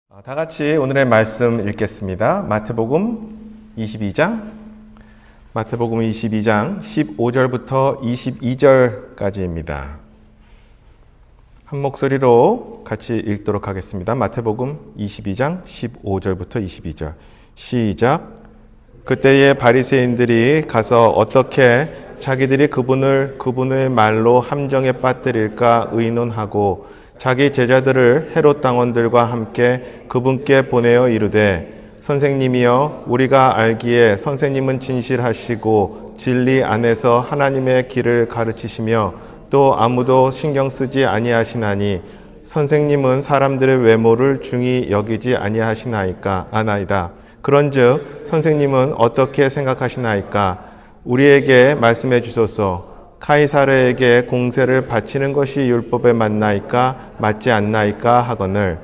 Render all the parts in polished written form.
다 같이 오늘의 말씀 읽겠습니다. 마태복음 22장 15절부터 22절까지입니다. 한 목소리로 같이 읽도록 하겠습니다. 마태복음 22장 15절부터 22절 시작. 그때에 바리새인들이 가서 어떻게 자기들이 그분의 말로 함정에 빠뜨릴까 의논하고 자기 제자들을 헤롯 당원들과 함께 그분께 보내어 이르되 선생님이여 우리가 알기에 선생님은 진실하시고 진리 안에서 하나님의 길을 가르치시며 또 아무도 신경 쓰지 아니하시나니 선생님은 사람들의 외모를 중히 여기지 아니하시나이다. 그런즉 선생님은 어떻게 생각하시나이까? 우리에게 말씀해 주소서. 카이사르에게 공세를 바치는 것이 율법에 맞나이까 맞지 않나이까 하거늘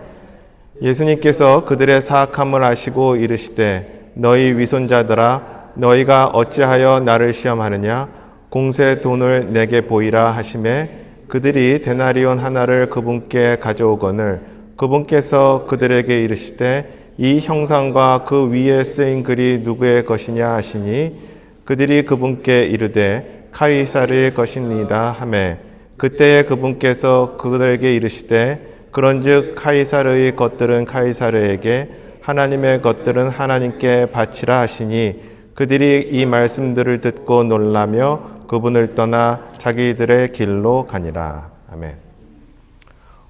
예수님께서 그들의 사악함을 아시고 이르시되 너희 위선자들아 너희가 어찌하여 나를 시험하느냐 공세 돈을 내게 보이라 하시매 그들이 데나리온 하나를 그분께 가져오거늘 그분께서 그들에게 이르시되 이 형상과 그 위에 쓰인 글이 누구의 것이냐 하시니 그들이 그분께 이르되 카이사르의 것입니다 하매 그때에 그분께서 그들에게 이르시되 그런즉 카이사르의 것들은 카이사르에게 하나님의 것들은 하나님께 바치라 하시니 그들이 이 말씀들을 듣고 놀라며 그분을 떠나 자기들의 길로 가니라. 아멘.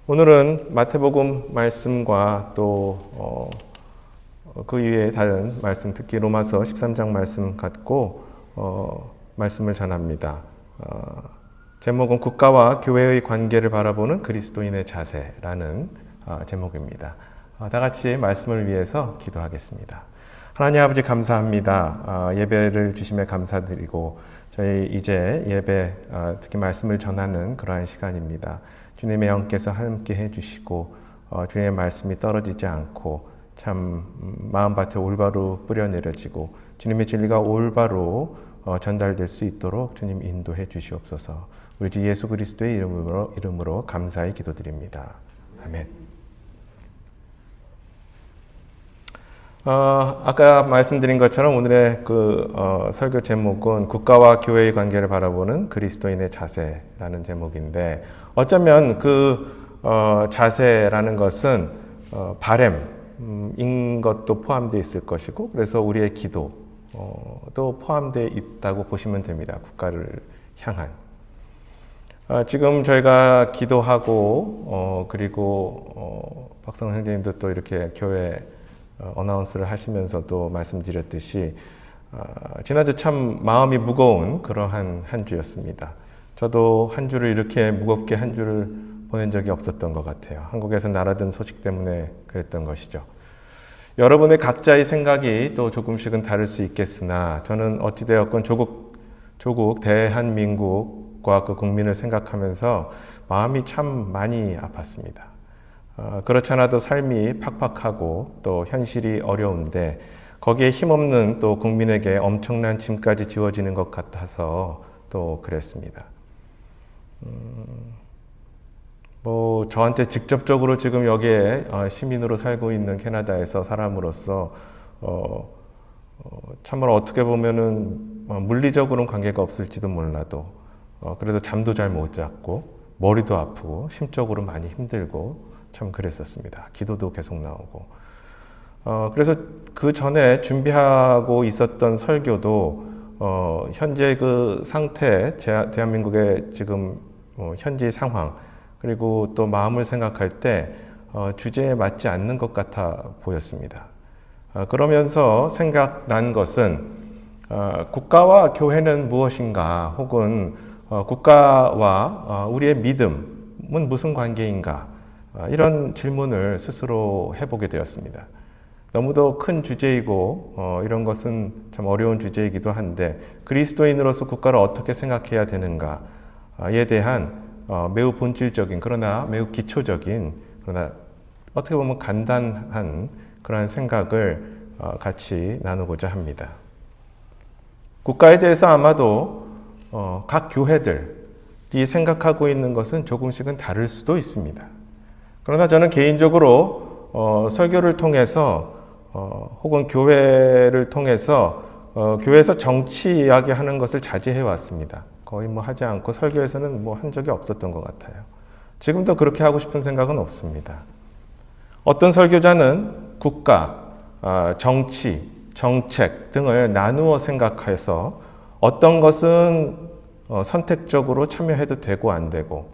오늘은 마태복음 말씀과 또 그 이외에 다른 말씀, 특히 로마서 13장 말씀 갖고 말씀을 전합니다. 제목은 국가와 교회의 관계를 바라보는 그리스도인의 자세라는 제목입니다. 다 같이 말씀을 위해서 기도하겠습니다. 하나님 아버지 감사합니다. 예배를 주심에 감사드리고 저희 이제 예배 특히 말씀을 전하는 그러한 시간입니다. 주님의 영께서 함께 해주시고 주님의 말씀이 떨어지지 않고 참 마음밭에 올바로 뿌려내려지고 주님의 진리가 올바로 전달될 수 있도록 주님 인도해 주시옵소서. 우리 주 예수 그리스도의 이름으로 감사히 기도드립니다. 아멘. 아까 말씀드린 것처럼 오늘의 설교 제목은 국가와 교회의 관계를 바라보는 그리스도인의 자세라는 제목인데 어쩌면 자세라는 것은 바램인 것도 포함되어 있을 것이고 그래서 우리의 기도 또 포함되어 있다고 보시면 됩니다. 국가를 향한. 지금 저희가 기도하고 그리고 박성훈 형제님도 또 이렇게 교회 어나운스를 하시면서도 말씀드렸듯이 지난주 참 마음이 무거운 그러한 한 주였습니다. 저도 한 주를 이렇게 무겁게 한 주를 보낸 적이 없었던 것 같아요. 한국에서 나라든 소식 때문에 그랬던 것이죠. 여러분의 각자의 생각이 또 조금씩은 다를 수 있겠으나 저는 어찌되었건 조국 대한민국과 그 국민을 생각하면서 마음이 참 많이 아팠습니다. 그렇지 않아도 삶이 팍팍하고 또 현실이 어려운데 거기에 힘없는 또 국민에게 엄청난 짐까지 지워지는 것 같아서 또 그랬습니다. 저한테 직접적으로 지금 여기에 시민으로 살고 있는 캐나다에서 사람으로서 참으로 어떻게 보면은 물리적으로는 관계가 없을지도 몰라도 그래도 잠도 잘 못 잤고 머리도 아프고 심적으로 많이 힘들고 참 그랬었습니다. 기도도 계속 나오고 그래서 그 전에 준비하고 있었던 설교도 현재 그 상태 대한민국의 지금 현재 상황 그리고 또 마음을 생각할 때 주제에 맞지 않는 것 같아 보였습니다. 그러면서 생각난 것은 국가와 교회는 무엇인가 혹은 국가와 우리의 믿음은 무슨 관계인가 이런 질문을 스스로 해보게 되었습니다. 너무도 큰 주제이고 이런 것은 참 어려운 주제이기도 한데 그리스도인으로서 국가를 어떻게 생각해야 되는가에 대한 매우 본질적인 그러나 매우 기초적인 그러나 어떻게 보면 간단한 그러한 생각을 같이 나누고자 합니다. 국가에 대해서 아마도 각 교회들이 생각하고 있는 것은 조금씩은 다를 수도 있습니다. 그러나 저는 개인적으로 설교를 통해서 혹은 교회를 통해서 교회에서 정치 이야기하는 것을 자제해 왔습니다. 거의 하지 않고 설교에서는 한 적이 없었던 것 같아요. 지금도 그렇게 하고 싶은 생각은 없습니다. 어떤 설교자는 국가, 정치, 정책 등을 나누어 생각해서 어떤 것은 선택적으로 참여해도 되고 안 되고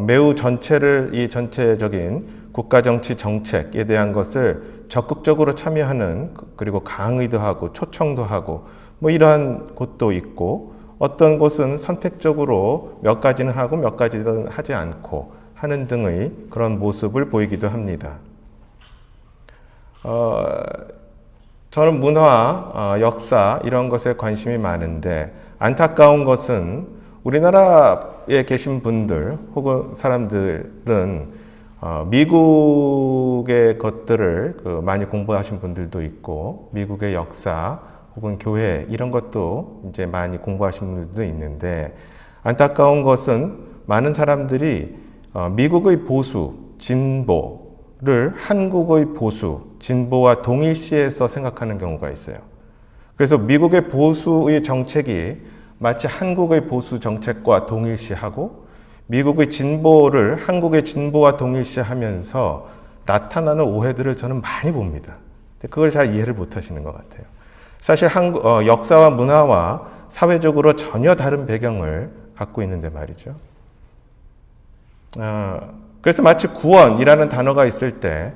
매우 이 전체적인 국가 정치 정책에 대한 것을 적극적으로 참여하는 그리고 강의도 하고 초청도 하고 이러한 곳도 있고 어떤 곳은 선택적으로 몇 가지는 하고 몇 가지는 하지 않고 하는 등의 그런 모습을 보이기도 합니다. 저는 문화, 역사 이런 것에 관심이 많은데 안타까운 것은 우리나라에 계신 분들 혹은 사람들은 미국의 것들을 많이 공부하신 분들도 있고 미국의 역사 혹은 교회 이런 것도 이제 많이 공부하신 분들도 있는데 안타까운 것은 많은 사람들이 미국의 보수, 진보를 한국의 보수, 진보와 동일시해서 생각하는 경우가 있어요. 그래서 미국의 보수의 정책이 마치 한국의 보수 정책과 동일시하고 미국의 진보를 한국의 진보와 동일시하면서 나타나는 오해들을 저는 많이 봅니다. 그걸 잘 이해를 못 하시는 것 같아요. 사실 역사와 문화와 사회적으로 전혀 다른 배경을 갖고 있는데 말이죠. 그래서 마치 구원이라는 단어가 있을 때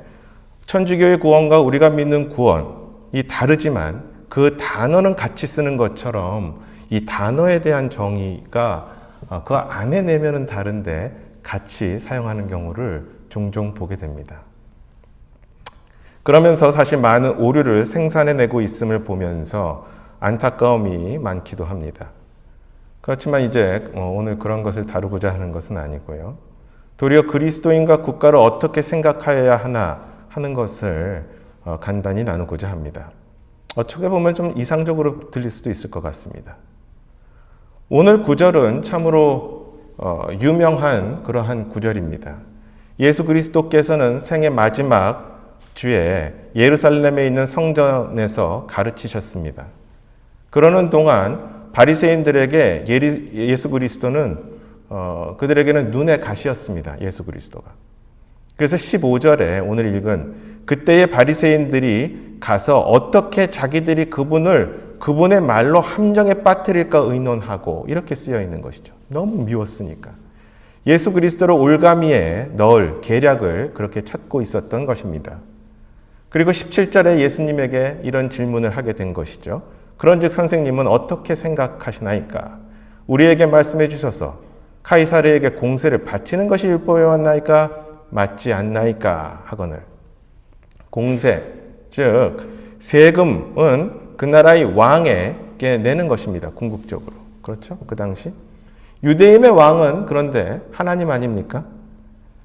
천주교의 구원과 우리가 믿는 구원이 다르지만 그 단어는 같이 쓰는 것처럼 이 단어에 대한 정의가 그 안에 내면은 다른데 같이 사용하는 경우를 종종 보게 됩니다. 그러면서 사실 많은 오류를 생산해내고 있음을 보면서 안타까움이 많기도 합니다. 그렇지만 이제 오늘 그런 것을 다루고자 하는 것은 아니고요. 도리어 그리스도인과 국가를 어떻게 생각해야 하나 하는 것을 간단히 나누고자 합니다. 어떻게 보면 좀 이상적으로 들릴 수도 있을 것 같습니다. 오늘 구절은 참으로 유명한 그러한 구절입니다. 예수 그리스도께서는 생애 마지막 주에 예루살렘에 있는 성전에서 가르치셨습니다. 그러는 동안 바리새인들에게 예수 그리스도는 그들에게는 눈의 가시였습니다. 예수 그리스도가. 그래서 15절에 오늘 읽은 그때의 바리새인들이 가서 어떻게 자기들이 그분의 말로 함정에 빠뜨릴까 의논하고 이렇게 쓰여 있는 것이죠. 너무 미웠으니까. 예수 그리스도를 올가미에 넣을 계략을 그렇게 찾고 있었던 것입니다. 그리고 17절에 예수님에게 이런 질문을 하게 된 것이죠. 그런즉 선생님은 어떻게 생각하시나이까? 우리에게 말씀해 주셔서 카이사르에게 공세를 바치는 것이 율법에 왔나이까? 맞지 않나이까? 하거늘. 공세, 즉 세금은 그 나라의 왕에게 내는 것입니다. 궁극적으로. 그렇죠? 그 당시. 유대인의 왕은 그런데 하나님 아닙니까?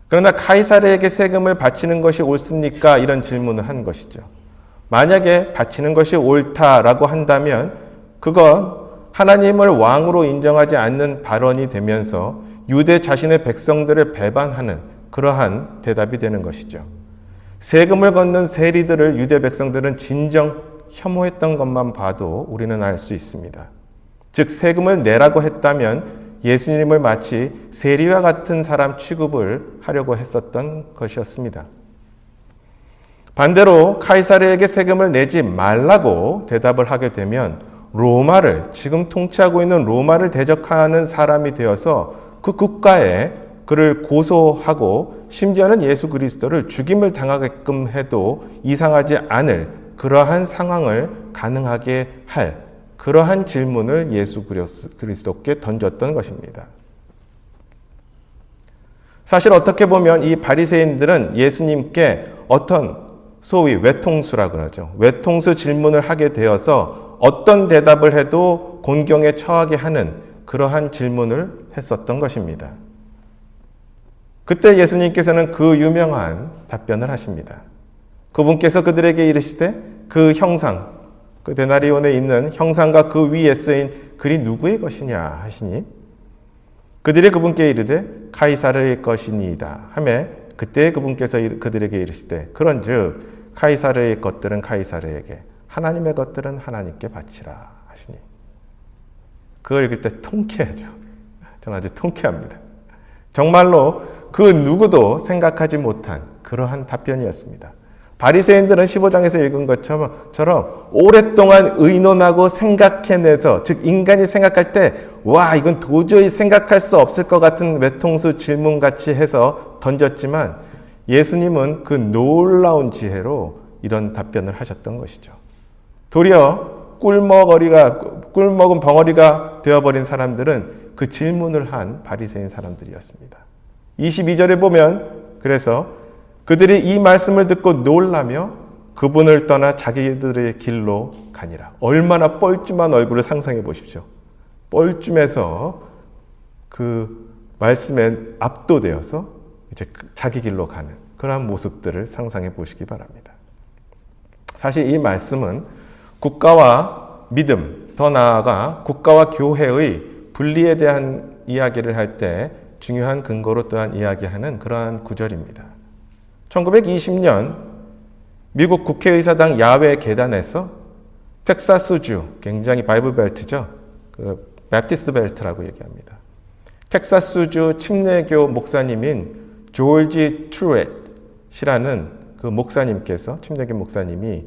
그러나 카이사르에게 세금을 바치는 것이 옳습니까? 이런 질문을 한 것이죠. 만약에 바치는 것이 옳다라고 한다면 그건 하나님을 왕으로 인정하지 않는 발언이 되면서 유대 자신의 백성들을 배반하는 그러한 대답이 되는 것이죠. 세금을 걷는 세리들을 유대 백성들은 진정 혐오했던 것만 봐도 우리는 알 수 있습니다. 즉 세금을 내라고 했다면 예수님을 마치 세리와 같은 사람 취급을 하려고 했었던 것이었습니다. 반대로 카이사르에게 세금을 내지 말라고 대답을 하게 되면 지금 통치하고 있는 로마를 대적하는 사람이 되어서 그 국가에 그를 고소하고 심지어는 예수 그리스도를 죽임을 당하게끔 해도 이상하지 않을 그러한 상황을 가능하게 할 그러한 질문을 예수 그리스도께 던졌던 것입니다. 사실 어떻게 보면 이 바리새인들은 예수님께 어떤 소위 외통수라 그러죠. 외통수 질문을 하게 되어서 어떤 대답을 해도 곤경에 처하게 하는 그러한 질문을 했었던 것입니다. 그때 예수님께서는 그 유명한 답변을 하십니다. 그분께서 그들에게 이르시되 그 형상, 그 데나리온에 있는 형상과 그 위에 쓰인 글이 누구의 것이냐 하시니 그들이 그분께 이르되 카이사르의 것이니이다 하매 그때 그분께서 그들에게 이르시되 그런즉 카이사르의 것들은 카이사르에게 하나님의 것들은 하나님께 바치라 하시니. 그걸 읽을 때 통쾌하죠. 저는 아주 통쾌합니다. 정말로 그 누구도 생각하지 못한 그러한 답변이었습니다. 바리새인들은 15장에서 읽은 것처럼 오랫동안 의논하고 생각해내서, 즉 인간이 생각할 때 와 이건 도저히 생각할 수 없을 것 같은 외통수 질문같이 해서 던졌지만 예수님은 그 놀라운 지혜로 이런 답변을 하셨던 것이죠. 도리어 꿀먹은 벙어리가 되어버린 사람들은 그 질문을 한 바리새인 사람들이었습니다. 22절에 보면 그래서 그들이 이 말씀을 듣고 놀라며 그분을 떠나 자기들의 길로 가니라. 얼마나 뻘쭘한 얼굴을 상상해 보십시오. 뻘쭘해서 그 말씀에 압도되어서 이제 자기 길로 가는 그러한 모습들을 상상해 보시기 바랍니다. 사실 이 말씀은 국가와 믿음, 더 나아가 국가와 교회의 분리에 대한 이야기를 할 때 중요한 근거로 또한 이야기하는 그러한 구절입니다. 1920년 미국 국회의사당 야외 계단에서 텍사스주, 굉장히 바이블 벨트죠. 그 배프티스트 벨트라고 얘기합니다. 텍사스주 침례교 목사님인 조지 트루엣이라는 그 목사님께서, 침례교 목사님이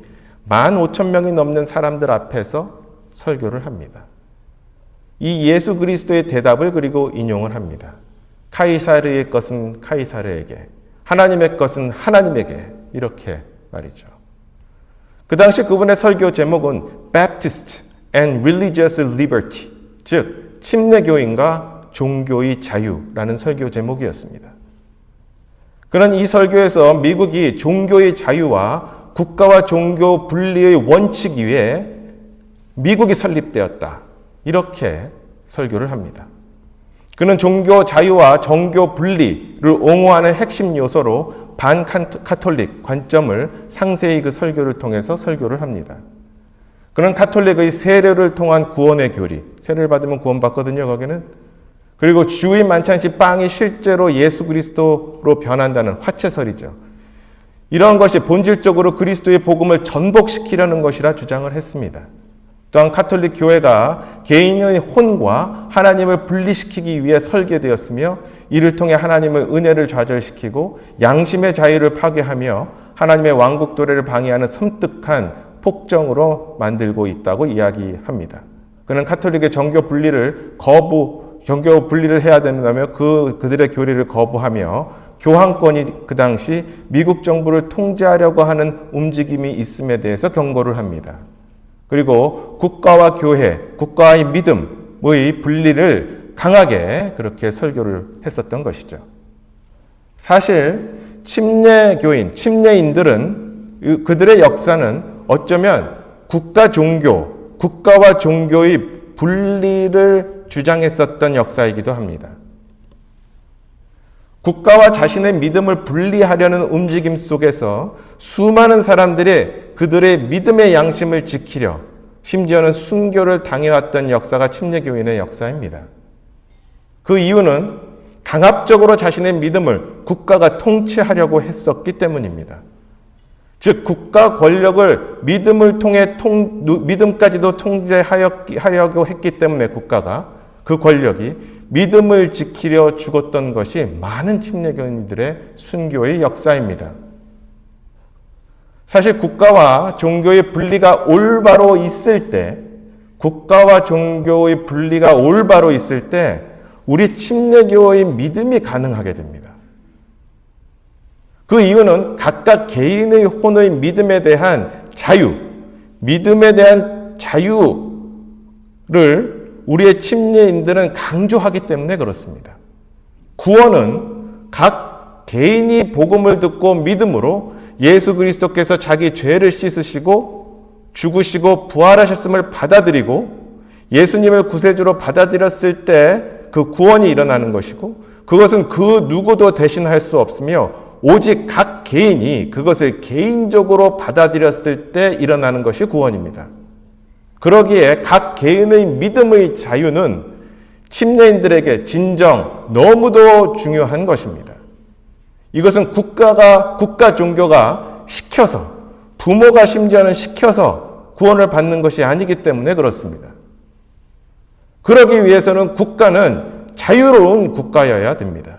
15,000명이 넘는 사람들 앞에서 설교를 합니다. 이 예수 그리스도의 대답을 그리고 인용을 합니다. 카이사르의 것은 카이사르에게, 하나님의 것은 하나님에게, 이렇게 말이죠. 그 당시 그분의 설교 제목은 Baptist and Religious Liberty, 즉 침례교인과 종교의 자유라는 설교 제목이었습니다. 그는 이 설교에서 미국이 종교의 자유와 국가와 종교 분리의 원칙 위에 미국이 설립되었다, 이렇게 설교를 합니다. 그는 종교 자유와 정교 분리를 옹호하는 핵심 요소로 반카톨릭 관점을 상세히 그 설교를 통해서 설교를 합니다. 그는 카톨릭의 세례를 통한 구원의 교리, 세례를 받으면 구원받거든요, 거기는. 그리고 주의 만찬식 빵이 실제로 예수 그리스도로 변한다는 화채설이죠. 이런 것이 본질적으로 그리스도의 복음을 전복시키려는 것이라 주장을 했습니다. 또한 카톨릭 교회가 개인의 혼과 하나님을 분리시키기 위해 설계되었으며 이를 통해 하나님의 은혜를 좌절시키고 양심의 자유를 파괴하며 하나님의 왕국 도래를 방해하는 섬뜩한 폭정으로 만들고 있다고 이야기합니다. 그는 카톨릭의 정교 분리를 해야 된다며 그들의 교리를 거부하며 교황권이 그 당시 미국 정부를 통제하려고 하는 움직임이 있음에 대해서 경고를 합니다. 그리고 국가와 교회, 국가와의 믿음의 분리를 강하게 그렇게 설교를 했었던 것이죠. 사실 침례인들은 그들의 역사는 어쩌면 국가와 종교의 분리를 주장했었던 역사이기도 합니다. 국가와 자신의 믿음을 분리하려는 움직임 속에서 수많은 사람들이 그들의 믿음의 양심을 지키려 심지어는 순교를 당해왔던 역사가 침례교인의 역사입니다. 그 이유는 강압적으로 자신의 믿음을 국가가 통치하려고 했었기 때문입니다. 즉 국가 권력을 믿음을 통해 믿음까지도 통제하려고 했기 때문에 국가가, 그 권력이 믿음을 지키려 죽었던 것이 많은 침례교인들의 순교의 역사입니다. 사실 국가와 종교의 분리가 올바로 있을 때, 우리 침례교의 믿음이 가능하게 됩니다. 그 이유는 각각 개인의 혼의 믿음에 대한 자유를 우리의 침례인들은 강조하기 때문에 그렇습니다. 구원은 각 개인이 복음을 듣고 믿음으로 예수 그리스도께서 자기 죄를 씻으시고 죽으시고 부활하셨음을 받아들이고 예수님을 구세주로 받아들였을 때 그 구원이 일어나는 것이고, 그것은 그 누구도 대신할 수 없으며 오직 각 개인이 그것을 개인적으로 받아들였을 때 일어나는 것이 구원입니다. 그러기에 각 개인의 믿음의 자유는 침례인들에게 진정 너무도 중요한 것입니다. 이것은 국가 종교가 시켜서, 부모가 심지어는 시켜서 구원을 받는 것이 아니기 때문에 그렇습니다. 그러기 위해서는 국가는 자유로운 국가여야 됩니다.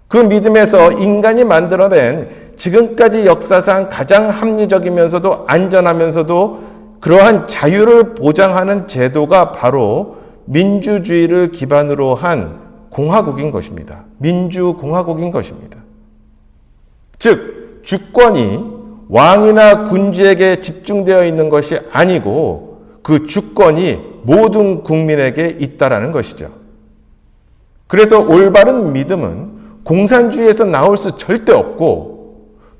그 믿음에서 인간이 만들어낸 지금까지 역사상 가장 합리적이면서도 안전하면서도 그러한 자유를 보장하는 제도가 바로 민주주의를 기반으로 한 공화국인 것입니다. 민주공화국인 것입니다. 즉, 주권이 왕이나 군주에게 집중되어 있는 것이 아니고 그 주권이 모든 국민에게 있다라는 것이죠. 그래서 올바른 믿음은 공산주의에서 나올 수 절대 없고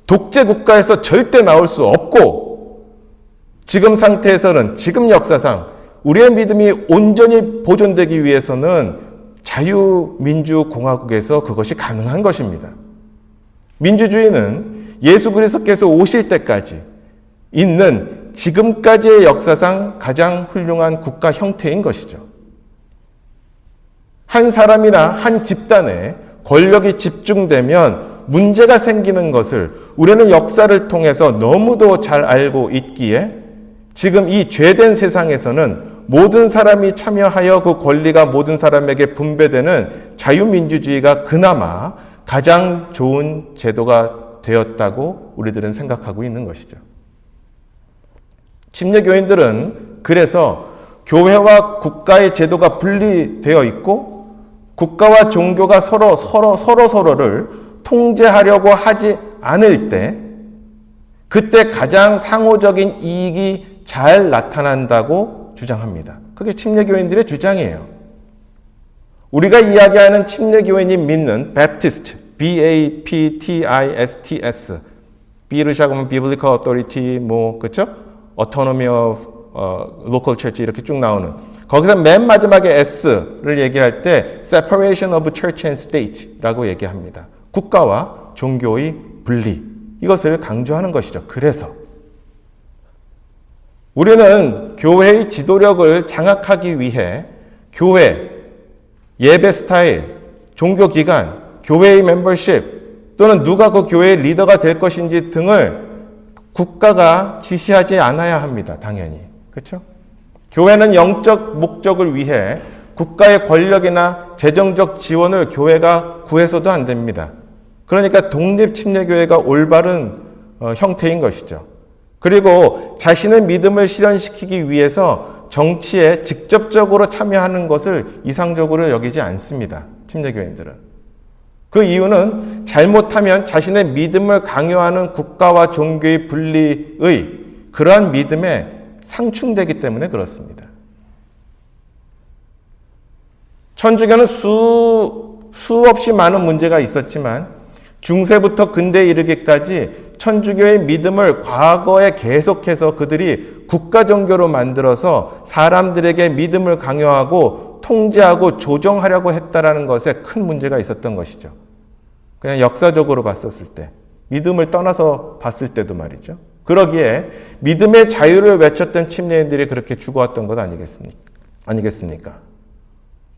독재 국가에서 절대 나올 수 없고 지금 상태에서는, 지금 역사상 우리의 믿음이 온전히 보존되기 위해서는 자유민주공화국에서 그것이 가능한 것입니다. 민주주의는 예수 그리스도께서 오실 때까지 있는 지금까지의 역사상 가장 훌륭한 국가 형태인 것이죠. 한 사람이나 한 집단에 권력이 집중되면 문제가 생기는 것을 우리는 역사를 통해서 너무도 잘 알고 있기에 지금 이 죄된 세상에서는 모든 사람이 참여하여 그 권리가 모든 사람에게 분배되는 자유민주주의가 그나마 가장 좋은 제도가 되었다고 우리들은 생각하고 있는 것이죠. 침례교인들은 그래서 교회와 국가의 제도가 분리되어 있고 국가와 종교가 서로를 통제하려고 하지 않을 때 그때 가장 상호적인 이익이 잘 나타난다고 주장합니다. 그게 침례교인들의 주장이에요. 우리가 이야기하는 침례교인이 믿는 Baptist, B-A-P-T-I-S-T-S, B를 시작하면 Biblical Authority, 그렇죠? Autonomy of Local Church 이렇게 쭉 나오는. 거기서 맨 마지막에 S를 얘기할 때 Separation of Church and State라고 얘기합니다. 국가와 종교의 분리. 이것을 강조하는 것이죠. 그래서 우리는 교회의 지도력을 장악하기 위해 교회, 예배 스타일, 종교기관, 교회의 멤버십 또는 누가 그 교회의 리더가 될 것인지 등을 국가가 지시하지 않아야 합니다. 당연히. 그렇죠? 교회는 영적 목적을 위해 국가의 권력이나 재정적 지원을 교회가 구해서도 안 됩니다. 그러니까 독립침례교회가 올바른 형태인 것이죠. 그리고 자신의 믿음을 실현시키기 위해서 정치에 직접적으로 참여하는 것을 이상적으로 여기지 않습니다. 침례교인들은. 그 이유는 잘못하면 자신의 믿음을 강요하는 국가와 종교의 분리의 그러한 믿음에 상충되기 때문에 그렇습니다. 천주교는 수없이 많은 문제가 있었지만 중세부터 근대에 이르기까지 천주교의 믿음을 과거에 계속해서 그들이 국가 종교로 만들어서 사람들에게 믿음을 강요하고 통제하고 조정하려고 했다라는 것에 큰 문제가 있었던 것이죠. 그냥 역사적으로 봤었을 때, 믿음을 떠나서 봤을 때도 말이죠. 그러기에 믿음의 자유를 외쳤던 침례인들이 그렇게 죽어왔던 것 아니겠습니까?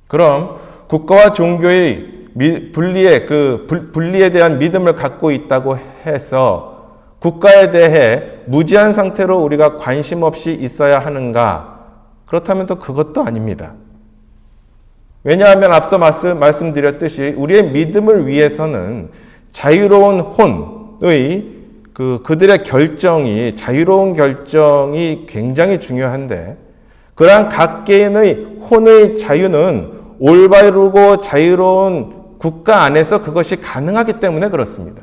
그럼 국가와 종교의 분리에 대한 믿음을 갖고 있다고 해서 국가에 대해 무지한 상태로 우리가 관심 없이 있어야 하는가? 그렇다면 또 그것도 아닙니다. 왜냐하면 앞서 말씀드렸듯이 우리의 믿음을 위해서는 자유로운 혼의 그들의 결정이, 자유로운 결정이 굉장히 중요한데 그러한 각 개인의 혼의 자유는 올바르고 자유로운 국가 안에서 그것이 가능하기 때문에 그렇습니다.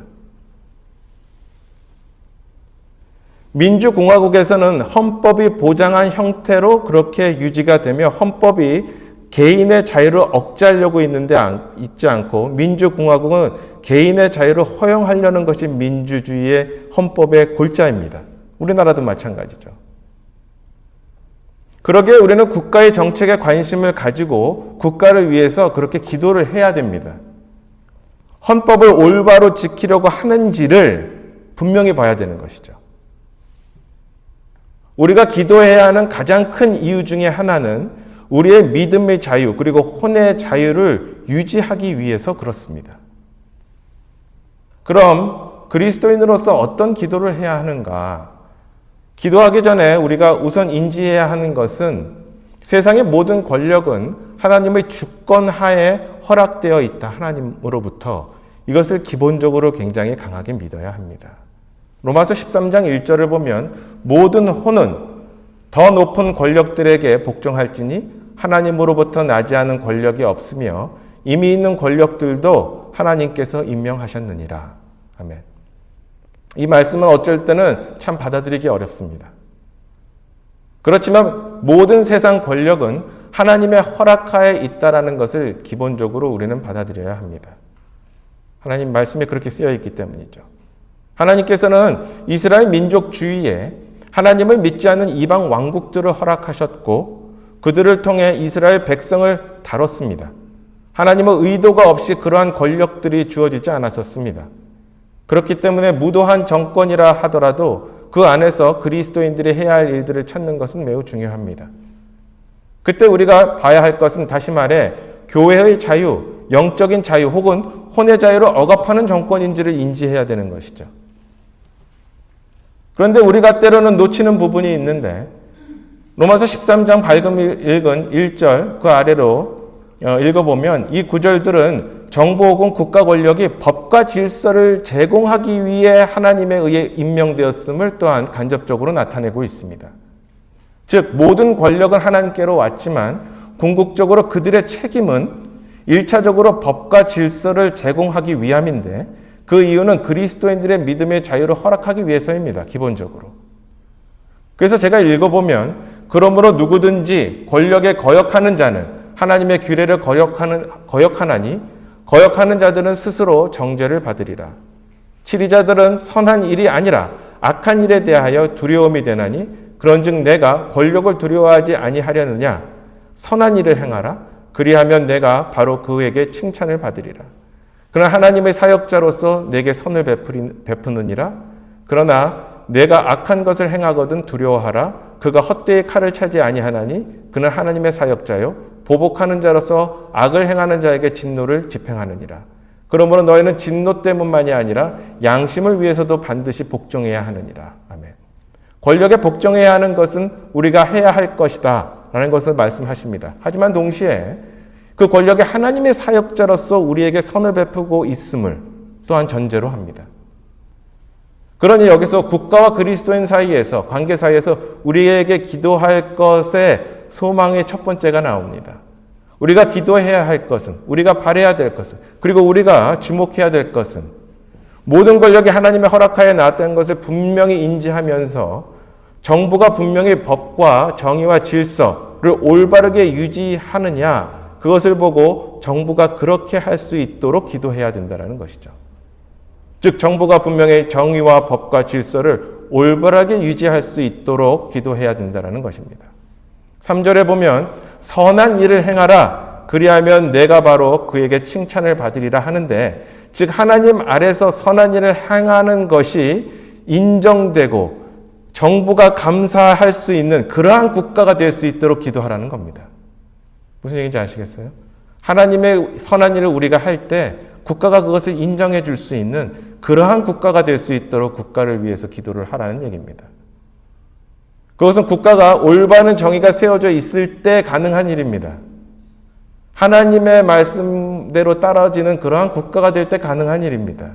민주공화국에서는 헌법이 보장한 형태로 그렇게 유지가 되며 헌법이 개인의 자유를 억제하려고 있지 않고 민주공화국은 개인의 자유를 허용하려는 것이 민주주의의 헌법의 골자입니다. 우리나라도 마찬가지죠. 그러기에 우리는 국가의 정책에 관심을 가지고 국가를 위해서 그렇게 기도를 해야 됩니다. 헌법을 올바로 지키려고 하는지를 분명히 봐야 되는 것이죠. 우리가 기도해야 하는 가장 큰 이유 중에 하나는 우리의 믿음의 자유 그리고 혼의 자유를 유지하기 위해서 그렇습니다. 그럼 그리스도인으로서 어떤 기도를 해야 하는가? 기도하기 전에 우리가 우선 인지해야 하는 것은 세상의 모든 권력은 하나님의 주권 하에 허락되어 있다. 하나님으로부터. 이것을 기본적으로 굉장히 강하게 믿어야 합니다. 로마서 13장 1절을 보면 모든 혼은 더 높은 권력들에게 복종할지니 하나님으로부터 나지 않은 권력이 없으며 이미 있는 권력들도 하나님께서 임명하셨느니라. 아멘. 이 말씀은 어쩔 때는 참 받아들이기 어렵습니다. 그렇지만 모든 세상 권력은 하나님의 허락하에 있다라는 것을 기본적으로 우리는 받아들여야 합니다. 하나님 말씀에 그렇게 쓰여 있기 때문이죠. 하나님께서는 이스라엘 민족 주위에 하나님을 믿지 않는 이방 왕국들을 허락하셨고 그들을 통해 이스라엘 백성을 다뤘습니다. 하나님의 의도가 없이 그러한 권력들이 주어지지 않았었습니다. 그렇기 때문에 무도한 정권이라 하더라도 그 안에서 그리스도인들이 해야 할 일들을 찾는 것은 매우 중요합니다. 그때 우리가 봐야 할 것은 다시 말해 교회의 자유, 영적인 자유 혹은 혼의 자유를 억압하는 정권인지를 인지해야 되는 것이죠. 그런데 우리가 때로는 놓치는 부분이 있는데 로마서 13장 밝은 읽은 1절 그 아래로 읽어보면 이 구절들은 정부 혹은 국가 권력이 법과 질서를 제공하기 위해 하나님에 의해 임명되었음을 또한 간접적으로 나타내고 있습니다. 즉 모든 권력은 하나님께로 왔지만 궁극적으로 그들의 책임은 1차적으로 법과 질서를 제공하기 위함인데 그 이유는 그리스도인들의 믿음의 자유를 허락하기 위해서입니다. 기본적으로. 그래서 제가 읽어보면 그러므로 누구든지 권력에 거역하는 자는 하나님의 규례를 거역하나니 거역하는 자들은 스스로 정죄를 받으리라. 치리자들은 선한 일이 아니라 악한 일에 대하여 두려움이 되나니 그런즉 내가 권력을 두려워하지 아니하려느냐 선한 일을 행하라 그리하면 내가 바로 그에게 칭찬을 받으리라. 그러나 하나님의 사역자로서 내게 선을 베푸느니라. 그러나 내가 악한 것을 행하거든 두려워하라. 그가 헛되이 칼을 차지 아니하나니 그는 하나님의 사역자요 보복하는 자로서 악을 행하는 자에게 진노를 집행하느니라. 그러므로 너희는 진노 때문만이 아니라 양심을 위해서도 반드시 복종해야 하느니라. 아멘. 권력에 복종해야 하는 것은 우리가 해야 할 것이다 라는 것을 말씀하십니다. 하지만 동시에 그 권력이 하나님의 사역자로서 우리에게 선을 베푸고 있음을 또한 전제로 합니다. 그러니 여기서 국가와 그리스도인 사이에서 관계 사이에서 우리에게 기도할 것의 소망의 첫 번째가 나옵니다. 우리가 기도해야 할 것은, 우리가 바라야 될 것은, 그리고 우리가 주목해야 될 것은 모든 권력이 하나님의 허락하에 나왔다는 것을 분명히 인지하면서 정부가 분명히 법과 정의와 질서를 올바르게 유지하느냐 그것을 보고 정부가 그렇게 할 수 있도록 기도해야 된다는 것이죠. 즉 정부가 분명히 정의와 법과 질서를 올바르게 유지할 수 있도록 기도해야 된다는 것입니다. 3절에 보면 선한 일을 행하라 그리하면 내가 바로 그에게 칭찬을 받으리라 하는데 즉 하나님 아래서 선한 일을 행하는 것이 인정되고 정부가 감사할 수 있는 그러한 국가가 될 수 있도록 기도하라는 겁니다. 무슨 얘기인지 아시겠어요? 하나님의 선한 일을 우리가 할 때 국가가 그것을 인정해 줄 수 있는 그러한 국가가 될 수 있도록 국가를 위해서 기도를 하라는 얘기입니다. 그것은 국가가 올바른 정의가 세워져 있을 때 가능한 일입니다. 하나님의 말씀대로 따라지는 그러한 국가가 될 때 가능한 일입니다.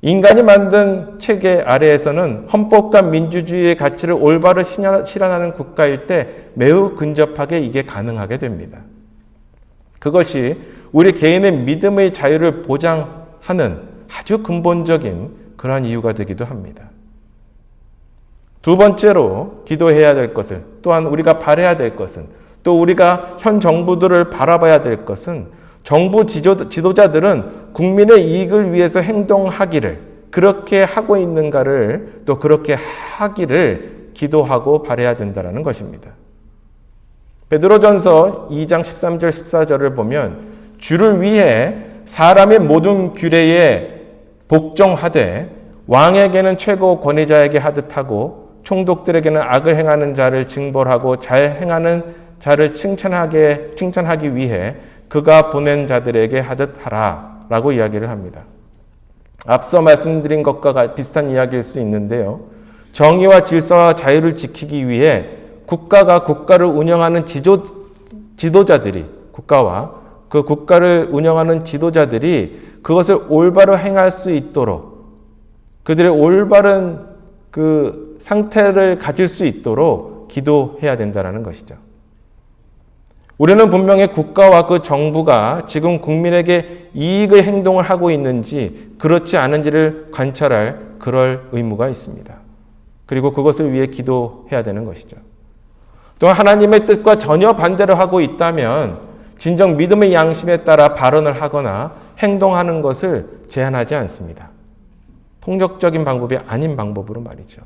인간이 만든 체계 아래에서는 헌법과 민주주의의 가치를 올바로 실현하는 국가일 때 매우 근접하게 이게 가능하게 됩니다. 그것이 우리 개인의 믿음의 자유를 보장하는 아주 근본적인 그러한 이유가 되기도 합니다. 두 번째로 기도해야 될 것을 또한 우리가 바라야 될 것은 또 우리가 현 정부들을 바라봐야 될 것은 정부 지도자들은 국민의 이익을 위해서 행동하기를 그렇게 하고 있는가를 또 그렇게 하기를 기도하고 바라야 된다는 것입니다. 베드로전서 2장 13절 14절을 보면 주를 위해 사람의 모든 규례에 복종하되 왕에게는 최고 권위자에게 하듯하고 총독들에게는 악을 행하는 자를 징벌하고 잘 행하는 자를 칭찬하기 위해 그가 보낸 자들에게 하듯 하라 라고 이야기를 합니다. 앞서 말씀드린 것과 비슷한 이야기일 수 있는데요. 정의와 질서와 자유를 지키기 위해 국가가 국가를 운영하는 지도자들이, 국가와 그 국가를 운영하는 지도자들이 그것을 올바로 행할 수 있도록, 그들의 올바른 그 상태를 가질 수 있도록 기도해야 된다는 것이죠. 우리는 분명히 국가와 그 정부가 지금 국민에게 이익의 행동을 하고 있는지 그렇지 않은지를 관찰할 그럴 의무가 있습니다. 그리고 그것을 위해 기도해야 되는 것이죠. 또한 하나님의 뜻과 전혀 반대로 하고 있다면 진정 믿음의 양심에 따라 발언을 하거나 행동하는 것을 제한하지 않습니다. 폭력적인 방법이 아닌 방법으로 말이죠.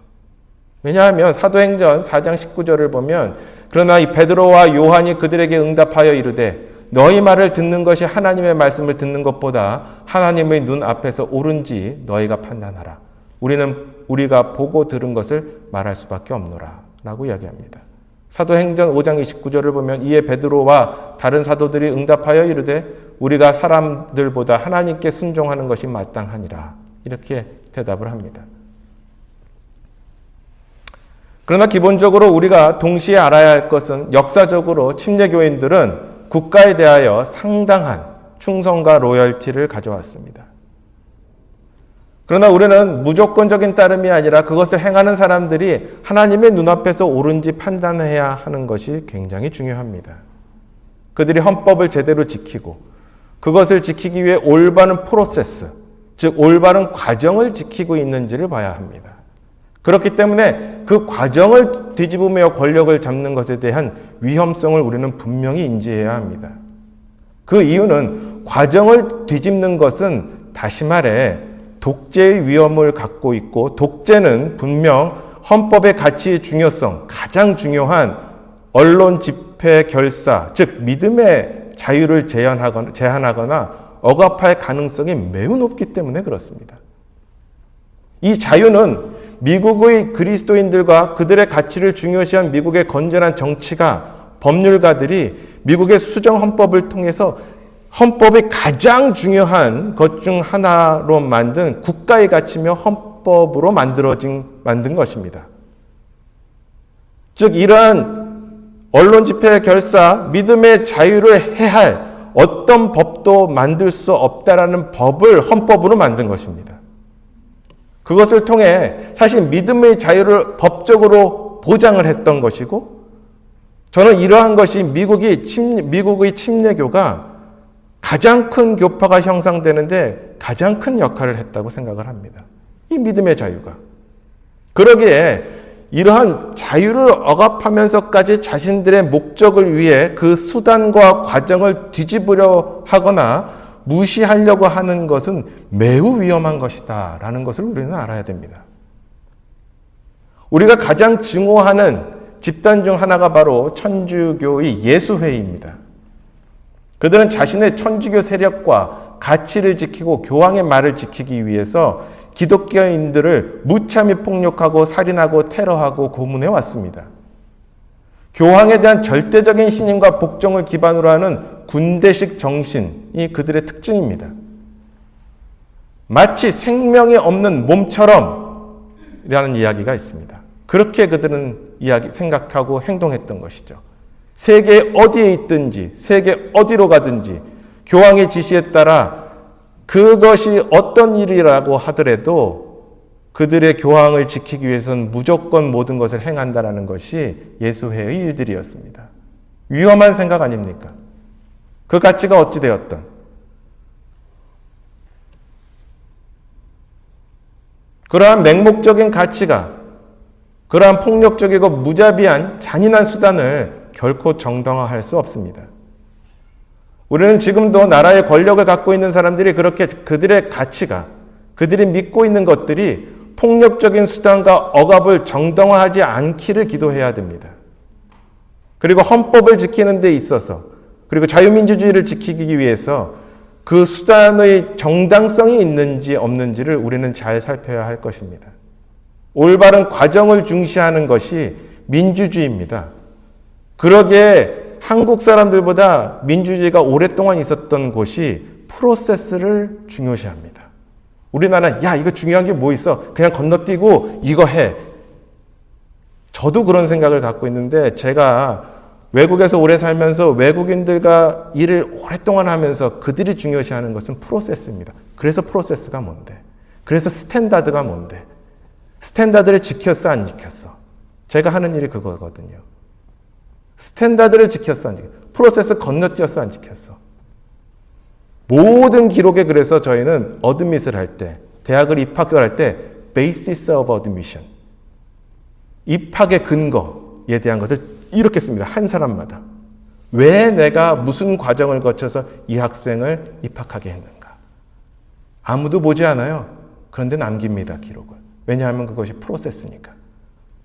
왜냐하면 사도행전 4장 19절을 보면 그러나 이 베드로와 요한이 그들에게 응답하여 이르되 너희 말을 듣는 것이 하나님의 말씀을 듣는 것보다 하나님의 눈 앞에서 옳은지 너희가 판단하라. 우리가 보고 들은 것을 말할 수밖에 없노라 라고 이야기합니다. 사도행전 5장 29절을 보면 이에 베드로와 다른 사도들이 응답하여 이르되 우리가 사람들보다 하나님께 순종하는 것이 마땅하니라 이렇게 대답을 합니다. 그러나 기본적으로 우리가 동시에 알아야 할 것은 역사적으로 침례교인들은 국가에 대하여 상당한 충성과 로열티를 가져왔습니다. 그러나 우리는 무조건적인 따름이 아니라 그것을 행하는 사람들이 하나님의 눈앞에서 옳은지 판단해야 하는 것이 굉장히 중요합니다. 그들이 헌법을 제대로 지키고 그것을 지키기 위해 올바른 프로세스, 즉 올바른 과정을 지키고 있는지를 봐야 합니다. 그렇기 때문에 그 과정을 뒤집으며 권력을 잡는 것에 대한 위험성을 우리는 분명히 인지해야 합니다. 그 이유는 과정을 뒤집는 것은 다시 말해 독재의 위험을 갖고 있고 독재는 분명 헌법의 가치의 중요성, 가장 중요한 언론 집회 결사, 즉 믿음의 자유를 제한하거나 억압할 가능성이 매우 높기 때문에 그렇습니다. 이 자유는 미국의 그리스도인들과 그들의 가치를 중요시한 미국의 건전한 정치가, 법률가들이 미국의 수정 헌법을 통해서 헌법의 가장 중요한 것 중 하나로 만든 국가의 가치며 헌법으로 만든 것입니다. 즉 이러한 언론 집회 결사, 믿음의 자유를 해할 어떤 법도 만들 수 없다라는 법을 헌법으로 만든 것입니다. 그것을 통해 사실 믿음의 자유를 법적으로 보장을 했던 것이고, 저는 이러한 것이 미국의 침례교가 가장 큰 교파가 형성되는데 가장 큰 역할을 했다고 생각을 합니다. 이 믿음의 자유가. 그러기에 이러한 자유를 억압하면서까지 자신들의 목적을 위해 그 수단과 과정을 뒤집으려 하거나 무시하려고 하는 것은 매우 위험한 것이다 라는 것을 우리는 알아야 됩니다. 우리가 가장 증오하는 집단 중 하나가 바로 천주교의 예수회입니다. 그들은 자신의 천주교 세력과 가치를 지키고 교황의 말을 지키기 위해서 기독교인들을 무참히 폭력하고 살인하고 테러하고 고문해 왔습니다. 교황에 대한 절대적인 신임과 복종을 기반으로 하는 군대식 정신이 그들의 특징입니다. 마치 생명이 없는 몸처럼 이라는 이야기가 있습니다. 그렇게 그들은 생각하고 행동했던 것이죠. 세계 어디에 있든지, 세계 어디로 가든지 교황의 지시에 따라 그것이 어떤 일이라고 하더라도 그들의 교황을 지키기 위해서는 무조건 모든 것을 행한다라는 것이 예수회의 일들이었습니다. 위험한 생각 아닙니까? 그 가치가 어찌 되었던. 그러한 맹목적인 가치가 그러한 폭력적이고 무자비한 잔인한 수단을 결코 정당화할 수 없습니다. 우리는 지금도 나라의 권력을 갖고 있는 사람들이 그렇게 그들의 가치가, 그들이 믿고 있는 것들이 폭력적인 수단과 억압을 정당화하지 않기를 기도해야 됩니다. 그리고 헌법을 지키는 데 있어서, 그리고 자유민주주의를 지키기 위해서 그 수단의 정당성이 있는지 없는지를 우리는 잘 살펴야 할 것입니다. 올바른 과정을 중시하는 것이 민주주의입니다. 그러기에 한국 사람들보다 민주주의가 오랫동안 있었던 곳이 프로세스를 중요시합니다. 우리나라는 야 이거 중요한 게 뭐 있어? 그냥 건너뛰고 이거 해. 저도 그런 생각을 갖고 있는데 제가 외국에서 오래 살면서 외국인들과 일을 오랫동안 하면서 그들이 중요시하는 것은 프로세스입니다. 그래서 프로세스가 뭔데? 그래서 스탠다드가 뭔데? 스탠다드를 지켰어 안 지켰어? 제가 하는 일이 그거거든요. 스탠다드를 지켰어 안 지켰어? 프로세스 건너뛰었어 안 지켰어? 모든 기록에 그래서 저희는 어드밋을 할 때, 대학을 입학을 할 때 basis of admission, 입학의 근거에 대한 것을 이렇게 씁니다. 한 사람마다. 왜 내가 무슨 과정을 거쳐서 이 학생을 입학하게 했는가. 아무도 보지 않아요. 그런데 남깁니다. 기록을. 왜냐하면 그것이 프로세스니까.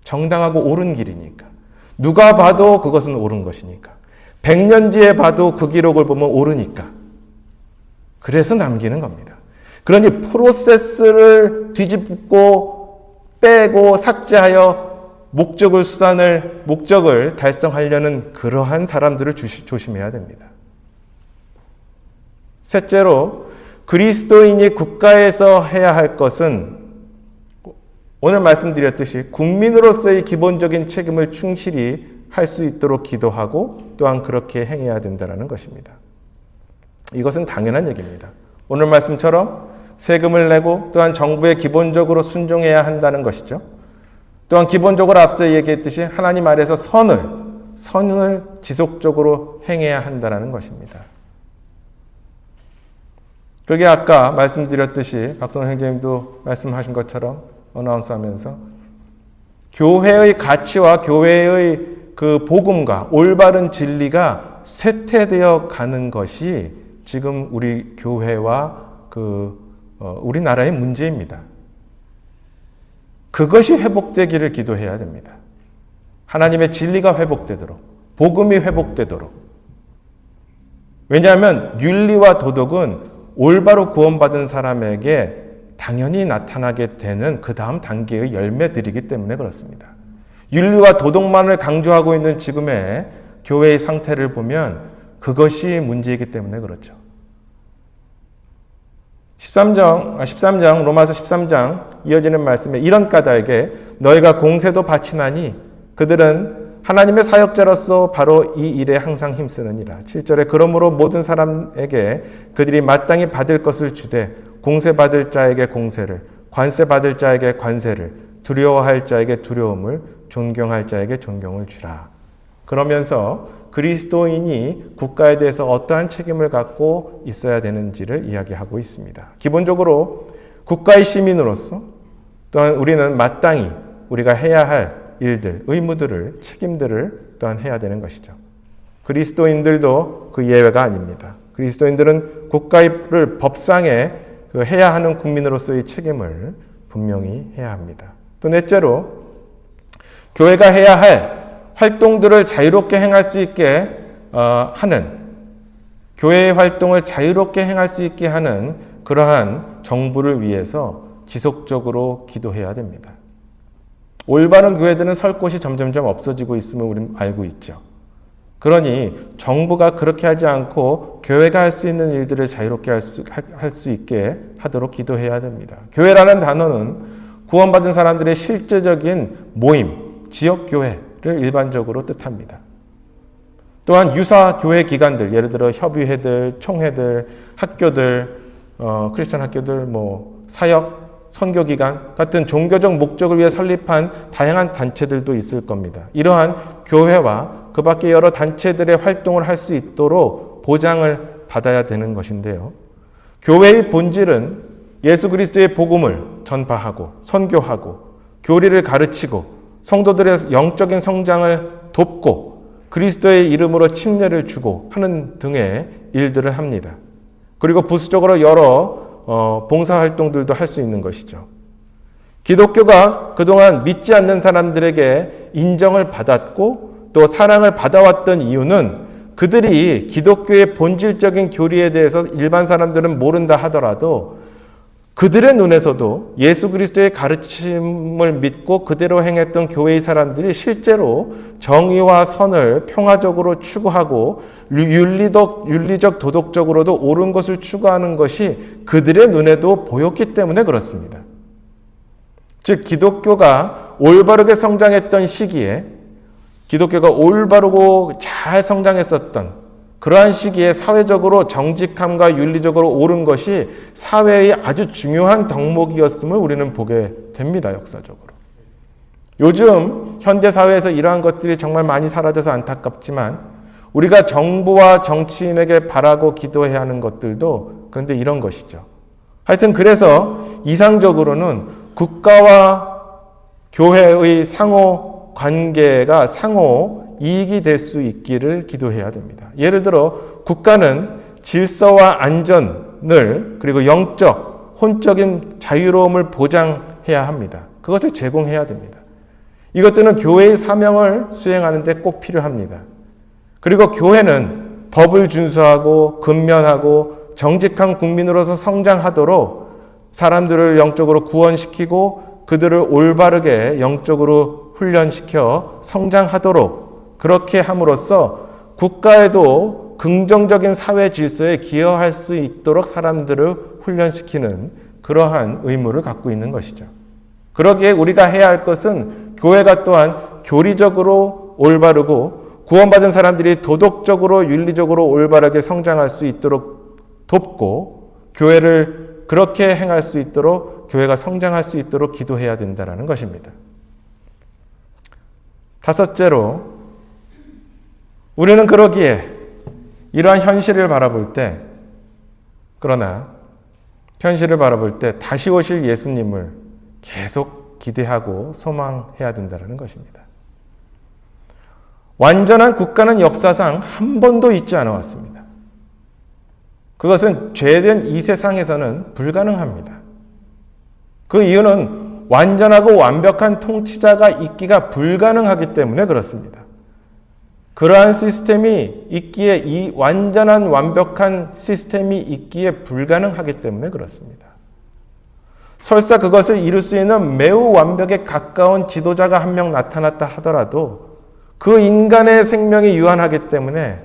정당하고 옳은 길이니까. 누가 봐도 그것은 옳은 것이니까. 100년 뒤에 봐도 그 기록을 보면 옳으니까. 그래서 남기는 겁니다. 그러니 프로세스를 뒤집고 빼고 삭제하여 목적을 달성하려는 그러한 사람들을 조심해야 됩니다. 셋째로, 그리스도인이 국가에서 해야 할 것은 오늘 말씀드렸듯이 국민으로서의 기본적인 책임을 충실히 할 수 있도록 기도하고 또한 그렇게 행해야 된다는 것입니다. 이것은 당연한 얘기입니다. 오늘 말씀처럼 세금을 내고 또한 정부에 기본적으로 순종해야 한다는 것이죠. 또한 기본적으로 앞서 얘기했듯이 하나님 아래서 선을 지속적으로 행해야 한다는 것입니다. 그게 아까 말씀드렸듯이 박성호 형제님도 말씀하신 것처럼 어나운스하면서 교회의 가치와 교회의 그 복음과 올바른 진리가 쇠퇴되어 가는 것이 지금 우리 교회와 우리나라의 문제입니다. 그것이 회복되기를 기도해야 됩니다. 하나님의 진리가 회복되도록, 복음이 회복되도록. 왜냐하면 윤리와 도덕은 올바로 구원받은 사람에게 당연히 나타나게 되는 그 다음 단계의 열매들이기 때문에 그렇습니다. 윤리와 도덕만을 강조하고 있는 지금의 교회의 상태를 보면 그것이 문제이기 때문에 그렇죠. 13장, 로마서 13장 이어지는 말씀에 이런 까닭에 너희가 공세도 바치나니 그들은 하나님의 사역자로서 바로 이 일에 항상 힘쓰느니라. 7절에 그러므로 모든 사람에게 그들이 마땅히 받을 것을 주되 공세 받을 자에게 공세를, 관세 받을 자에게 관세를, 두려워할 자에게 두려움을, 존경할 자에게 존경을 주라. 그러면서 그리스도인이 국가에 대해서 어떠한 책임을 갖고 있어야 되는지를 이야기하고 있습니다. 기본적으로 국가의 시민으로서 또한 우리는 마땅히 우리가 해야 할 일들, 의무들을, 책임들을 또한 해야 되는 것이죠. 그리스도인들도 그 예외가 아닙니다. 그리스도인들은 국가를 법상에 해야 하는 국민으로서의 책임을 분명히 해야 합니다. 또 넷째로 교회가 해야 할 활동들을 자유롭게 행할 수 있게 하는, 교회의 활동을 자유롭게 행할 수 있게 하는 그러한 정부를 위해서 지속적으로 기도해야 됩니다. 올바른 교회들은 설 곳이 점점점 없어지고 있음을 우리는 알고 있죠. 그러니 정부가 그렇게 하지 않고 교회가 할 수 있는 일들을 자유롭게 할 수 있게 하도록 기도해야 됩니다. 교회라는 단어는 구원받은 사람들의 실제적인 모임, 지역교회를 일반적으로 뜻합니다. 또한 유사 교회 기관들, 예를 들어 협의회들, 총회들, 학교들, 크리스천 학교들, 사역, 선교기관 같은 종교적 목적을 위해 설립한 다양한 단체들도 있을 겁니다. 이러한 교회와 그 밖에 여러 단체들의 활동을 할 수 있도록 보장을 받아야 되는 것인데요. 교회의 본질은 예수 그리스도의 복음을 전파하고 선교하고 교리를 가르치고 성도들의 영적인 성장을 돕고 그리스도의 이름으로 침례를 주고 하는 등의 일들을 합니다. 그리고 부수적으로 여러 봉사활동들도 할 수 있는 것이죠. 기독교가 그동안 믿지 않는 사람들에게 인정을 받았고 또 사랑을 받아왔던 이유는 그들이 기독교의 본질적인 교리에 대해서 일반 사람들은 모른다 하더라도 그들의 눈에서도 예수 그리스도의 가르침을 믿고 그대로 행했던 교회의 사람들이 실제로 정의와 선을 평화적으로 추구하고 윤리적 도덕적으로도 옳은 것을 추구하는 것이 그들의 눈에도 보였기 때문에 그렇습니다. 즉 기독교가 올바르게 성장했던 시기에, 기독교가 올바르고 잘 성장했었던 그러한 시기에 사회적으로 정직함과 윤리적으로 옳은 것이 사회의 아주 중요한 덕목이었음을 우리는 보게 됩니다. 역사적으로. 요즘 현대사회에서 이러한 것들이 정말 많이 사라져서 안타깝지만 우리가 정부와 정치인에게 바라고 기도해야 하는 것들도 그런데 이런 것이죠. 하여튼 그래서 이상적으로는 국가와 교회의 상호 관계가 상호 이익이 될 수 있기를 기도해야 됩니다. 예를 들어 국가는 질서와 안전을 그리고 영적, 혼적인 자유로움을 보장해야 합니다. 그것을 제공해야 됩니다. 이것들은 교회의 사명을 수행하는 데 꼭 필요합니다. 그리고 교회는 법을 준수하고 근면하고 정직한 국민으로서 성장하도록 사람들을 영적으로 구원시키고 그들을 올바르게 영적으로 훈련시켜 성장하도록 그렇게 함으로써 국가에도 긍정적인 사회 질서에 기여할 수 있도록 사람들을 훈련시키는 그러한 의무를 갖고 있는 것이죠. 그러기에 우리가 해야 할 것은 교회가 또한 교리적으로 올바르고 구원받은 사람들이 도덕적으로 윤리적으로 올바르게 성장할 수 있도록 돕고 교회를 그렇게 행할 수 있도록 교회가 성장할 수 있도록 기도해야 된다는 것입니다. 다섯째로 우리는 그러기에 이러한 현실을 바라볼 때, 그러나 현실을 바라볼 때 다시 오실 예수님을 계속 기대하고 소망해야 된다는 것입니다. 완전한 국가는 역사상 한 번도 있지 않아 왔습니다. 그것은 죄된 이 세상에서는 불가능합니다. 그 이유는 완전하고 완벽한 통치자가 있기가 불가능하기 때문에 그렇습니다. 그러한 시스템이 있기에, 이 완전한 완벽한 시스템이 있기에 불가능하기 때문에 그렇습니다. 설사 그것을 이룰 수 있는 매우 완벽에 가까운 지도자가 한 명 나타났다 하더라도 그 인간의 생명이 유한하기 때문에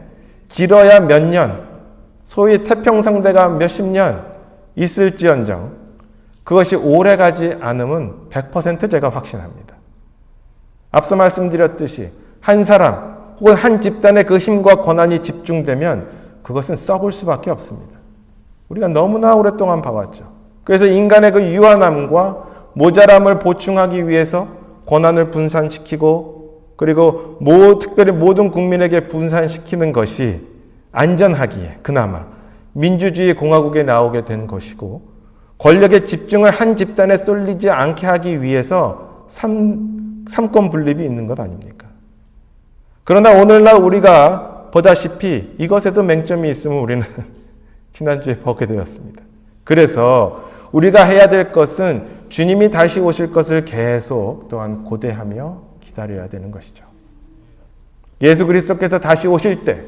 길어야 몇 년, 소위 태평성대가 몇십 년 있을지언정 그것이 오래가지 않으면 100% 제가 확신합니다. 앞서 말씀드렸듯이 한 사람 혹은 한 집단의 그 힘과 권한이 집중되면 그것은 썩을 수밖에 없습니다. 우리가 너무나 오랫동안 봐왔죠. 그래서 인간의 그 유한함과 모자람을 보충하기 위해서 권한을 분산시키고 그리고 특별히 모든 국민에게 분산시키는 것이 안전하기에 그나마 민주주의 공화국에 나오게 된 것이고 권력의 집중을 한 집단에 쏠리지 않게 하기 위해서 삼권 분립이 있는 것 아닙니까? 그러나 오늘날 우리가 보다시피 이것에도 맹점이 있음을 우리는 지난주에 보게 되었습니다. 그래서 우리가 해야 될 것은 주님이 다시 오실 것을 계속 또한 고대하며 기다려야 되는 것이죠. 예수 그리스도께서 다시 오실 때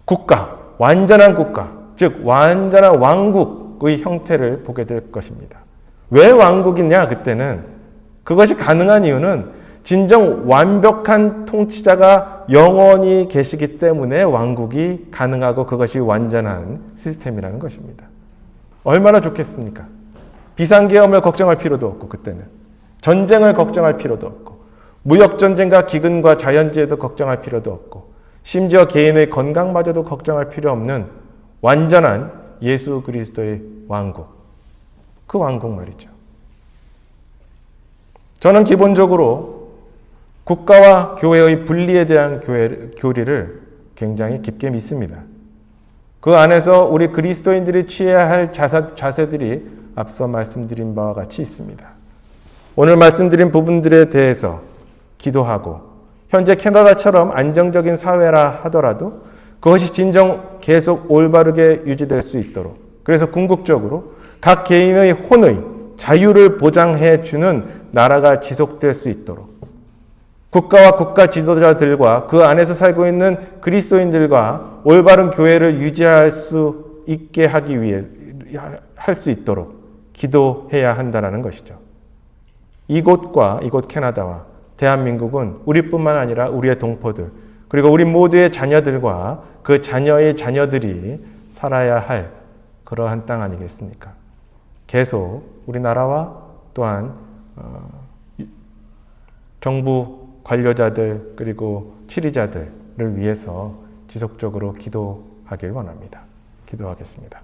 국가, 완전한 국가, 즉 완전한 왕국의 형태를 보게 될 것입니다. 왜 왕국이냐 그때는 그것이 가능한 이유는 진정 완벽한 통치자가 영원히 계시기 때문에 왕국이 가능하고 그것이 완전한 시스템이라는 것입니다. 얼마나 좋겠습니까? 비상계엄을 걱정할 필요도 없고 그때는 전쟁을 걱정할 필요도 없고 무역전쟁과 기근과 자연재해도 걱정할 필요도 없고 심지어 개인의 건강마저도 걱정할 필요 없는 완전한 예수 그리스도의 왕국, 그 왕국 말이죠. 저는 기본적으로 국가와 교회의 분리에 대한 교리를 굉장히 깊게 믿습니다. 그 안에서 우리 그리스도인들이 취해야 할 자세들이 앞서 말씀드린 바와 같이 있습니다. 오늘 말씀드린 부분들에 대해서 기도하고 현재 캐나다처럼 안정적인 사회라 하더라도 그것이 진정 계속 올바르게 유지될 수 있도록 그래서 궁극적으로 각 개인의 혼의 자유를 보장해 주는 나라가 지속될 수 있도록 국가와 국가 지도자들과 그 안에서 살고 있는 그리스도인들과 올바른 교회를 유지할 수 있게 하기 위해 할 수 있도록 기도해야 한다는 것이죠. 이곳과 이곳 캐나다와 대한민국은 우리뿐만 아니라 우리의 동포들, 그리고 우리 모두의 자녀들과 그 자녀의 자녀들이 살아야 할 그러한 땅 아니겠습니까? 계속 우리나라와 또한 정부 관료자들 그리고 치리자들을 위해서 지속적으로 기도하길 원합니다. 기도하겠습니다.